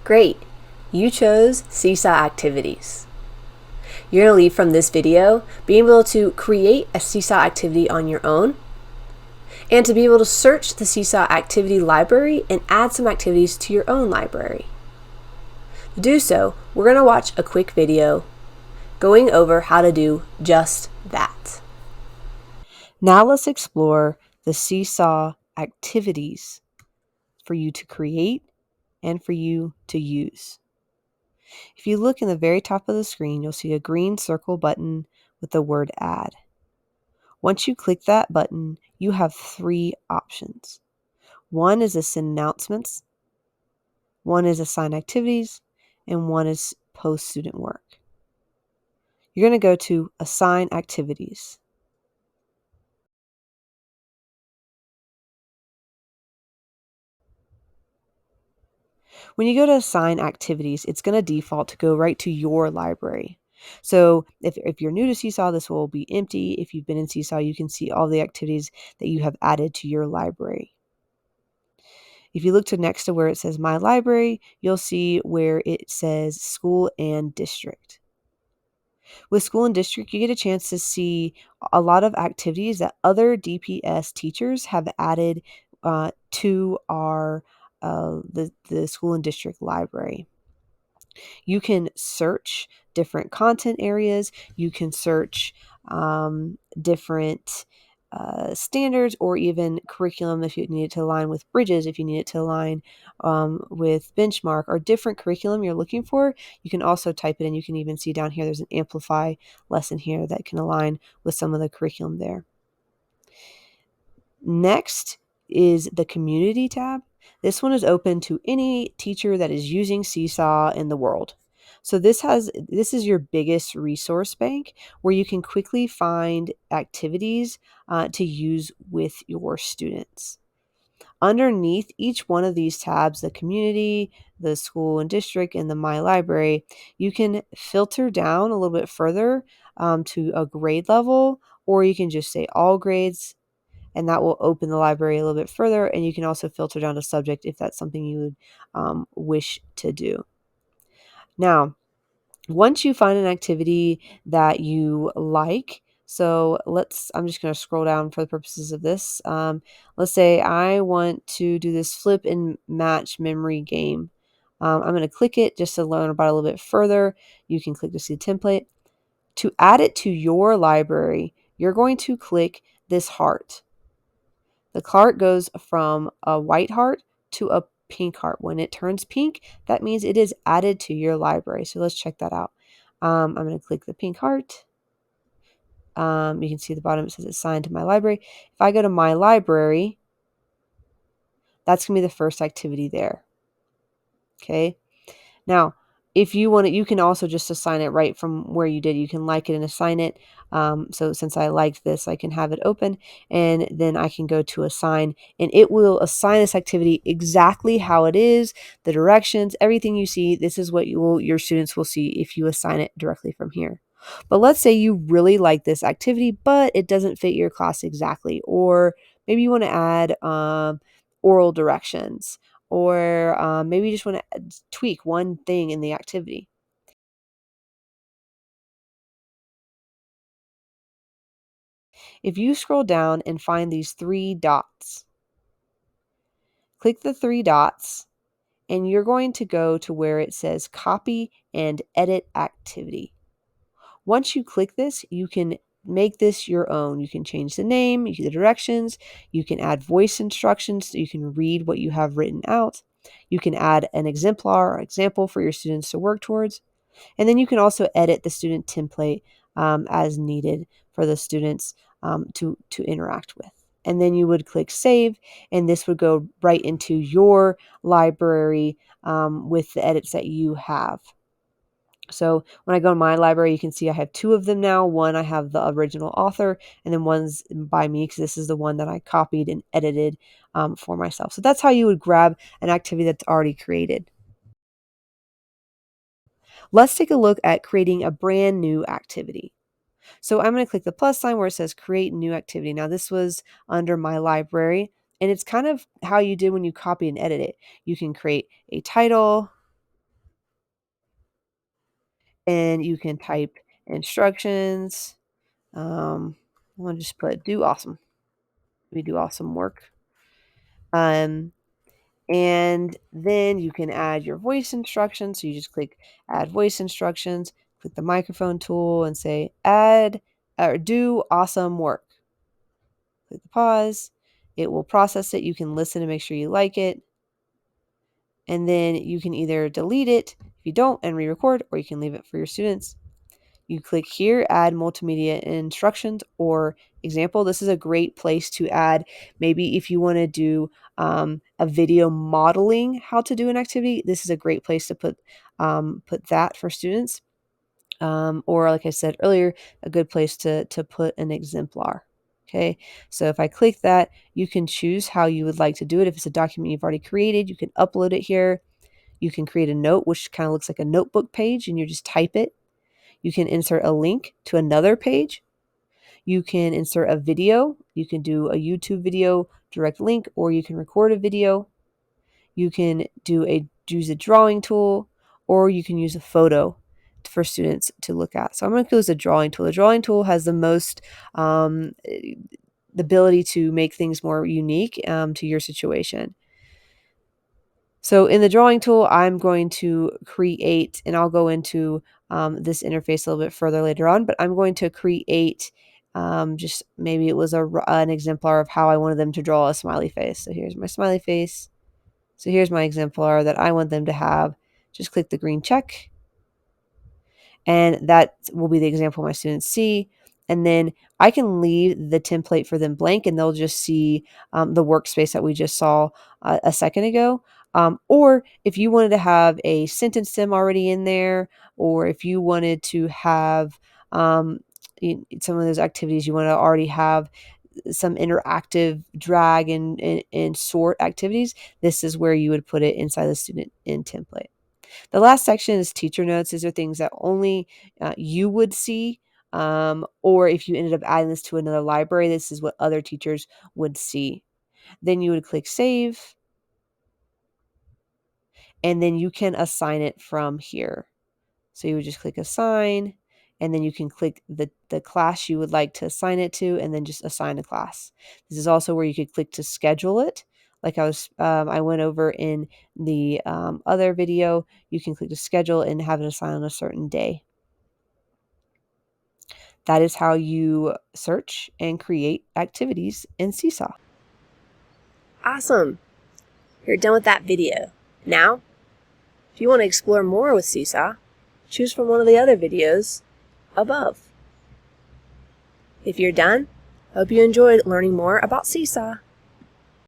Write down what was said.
Great! You chose Seesaw Activities. You're going to leave from this video being able to create a Seesaw activity on your own and to be able to search the Seesaw activity library and add some activities to your own library. To do so, we're going to watch a quick video going over how to do just that. Now let's explore the Seesaw activities for you to create and for you to use. If you look in the very top of the screen, you'll see a green circle button with the word Add. Once you click that button, you have three options. One is Send Announcements, one is Assign Activities, and one is Post Student Work. You're going to go to Assign Activities. When you go to Assign Activities, it's going to default to go right to your library. So if you're new to Seesaw, this will be empty. If you've been in Seesaw, you can see all the activities that you have added to your library. If you look to next to where it says My Library, you'll see where it says School and District. With School and District, you get a chance to see a lot of activities that other DPS teachers have added to our the School and District library. You can search different content areas. You can search different standards or even curriculum if you need it to align with Bridges, if you need it to align with Benchmark or different curriculum you're looking for. You can also type it in. You can even see down here there's an Amplify lesson here that can align with some of the curriculum there. Next is the Community tab. This one is open to any teacher that is using Seesaw in the world. So this is your biggest resource bank where you can quickly find activities to use with your students. Underneath each one of these tabs, the Community, the School and District, and the My Library, you can filter down a little bit further to a grade level, or you can just say all grades, and that will open the library a little bit further, and you can also filter down to subject if that's something you would wish to do. Now, once you find an activity that you like, so I'm just going to scroll down for the purposes of this. Let's say I want to do this flip and match memory game. I'm going to click it just to learn about it a little bit further. You can click to see the template. To add it to your library, you're going to click this heart. The heart goes from a white heart to a pink heart. When it turns pink, that means it is added to your library. So let's check that out. I'm going to click the pink heart. You can see at the bottom it says it's assigned to my library. If I go to my library, that's going to be the first activity there. Okay. Now, if you want it, you can also just assign it right from where you did. You can like it and assign it. So since I liked this, I can have it open, and then I can go to assign, and it will assign this activity exactly how it is, the directions, everything you see. This is what your students will see if you assign it directly from here. But let's say you really like this activity, but it doesn't fit your class exactly, or maybe you want to add oral directions, or maybe you just want to tweak one thing in the activity. If you scroll down and find these three dots, click the three dots, and you're going to go to where it says Copy and Edit Activity. Once you click this, you can make this your own. You can change the name, the directions, you can add voice instructions so you can read what you have written out. You can add an exemplar or example for your students to work towards. And then you can also edit the student template as needed for the students to interact with. And then you would click Save, and this would go right into your library with the edits that you have. So when I go to my library, you can see I have two of them now. One, I have the original author, and then one's by me because this is the one that I copied and edited for myself. So that's how you would grab an activity that's already created. Let's take a look at creating a brand new activity. So I'm going to click the plus sign where it says create new activity. Now this was under my library, and it's kind of how you did when you copy and edit it. You can create a title, and you can type instructions. I want to just put do awesome. We do awesome work. And then you can add your voice instructions. So you just click add voice instructions, click the microphone tool and say add or do awesome work. Click the pause. It will process it. You can listen to make sure you like it. And then you can either delete it if you don't and re-record, or you can leave it for your students. You click here, add multimedia instructions or example. This is a great place to add, maybe if you want to do a video modeling how to do an activity, this is a great place to put that for students. Or like I said earlier, a good place to put an exemplar. Okay, so if I click that, you can choose how you would like to do it. If it's a document you've already created, you can upload it here. You can create a note, which kind of looks like a notebook page, and you just type it. You can insert a link to another page. You can insert a video. You can do a YouTube video direct link, or you can record a video. You can use a drawing tool, or you can use a photo for students to look at. So I'm going to use the drawing tool. The drawing tool has the most the ability to make things more unique to your situation. So in the drawing tool, I'm going to create, and I'll go into this interface a little bit further later on, but I'm going to create just maybe it was an exemplar of how I wanted them to draw a smiley face. So here's my smiley face. So here's my exemplar that I want them to have. Just click the green check, and that will be the example my students see. And then I can leave the template for them blank, and they'll just see the workspace that we just saw a second ago. Or if you wanted to have a sentence stem already in there, or if you wanted to have some of those activities, you want to already have some interactive drag and sort activities, this is where you would put it inside the student in template. The last section is teacher notes. These are things that only you would see. Or if you ended up adding this to another library, this is what other teachers would see. Then you would click save, and then you can assign it from here. So you would just click assign, and then you can click the class you would like to assign it to, and then just assign a class. This is also where you could click to schedule it. Like I went over in the other video, you can click to schedule and have it assigned on a certain day. That is how you search and create activities in Seesaw. Awesome! You're done with that video. Now, if you want to explore more with Seesaw, choose from one of the other videos above. If you're done, hope you enjoyed learning more about Seesaw.